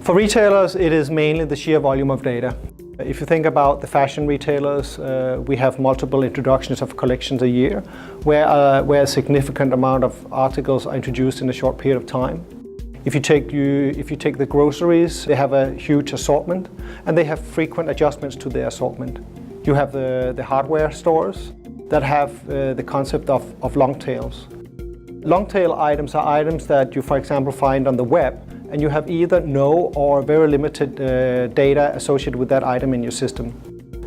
For retailers, it is mainly the sheer volume of data. If you think about the fashion retailers, we have multiple introductions of collections a year, where a significant amount of articles are introduced in a short period of time. If you take the groceries, they have a huge assortment, and they have frequent adjustments to their assortment. You have the hardware stores that have the concept of long tails. Long tail items are items that you, for example, find on the web, and you have either no or very limited data associated with that item in your system.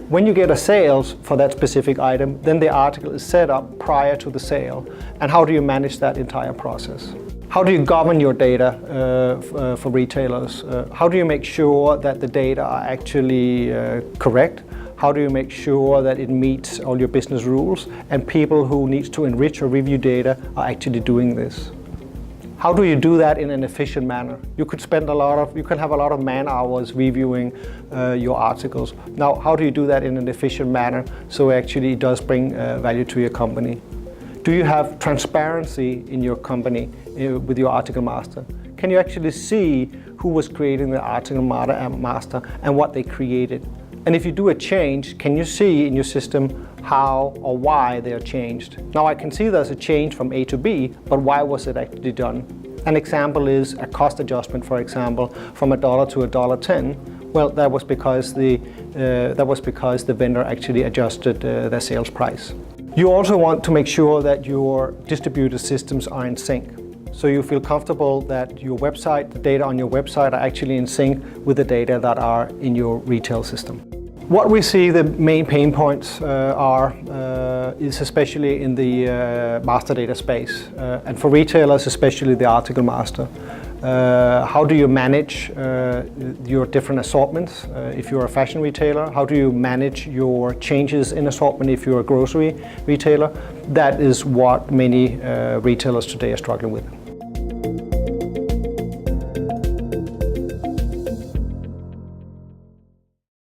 When you get a sales for that specific item, then the article is set up prior to the sale. And how do you manage that entire process? How do you govern your data for retailers? How do you make sure that the data are actually correct? How do you make sure that it meets all your business rules and people who need to enrich or review data are actually doing this? How do you do that in an efficient manner? You could have a lot of man hours reviewing your articles. Now, how do you do that in an efficient manner so actually it does bring value to your company? Do you have transparency in your company with your article master? Can you actually see who was creating the article master and what they created? And if you do a change, can you see in your system how or why they are changed? Now I can see there's a change from A to B, but why was it actually done? An example is a cost adjustment, for example, from $1 to $1.10. Well, that was because the vendor actually adjusted their sales price. You also want to make sure that your distributed systems are in sync. So you feel comfortable that your website, the data on your website are actually in sync with the data that are in your retail system. What we see the main pain points is especially in the master data space, and for retailers, especially the article master. How do you manage your different assortments if you're a fashion retailer? How do you manage your changes in assortment if you're a grocery retailer? That is what many retailers today are struggling with.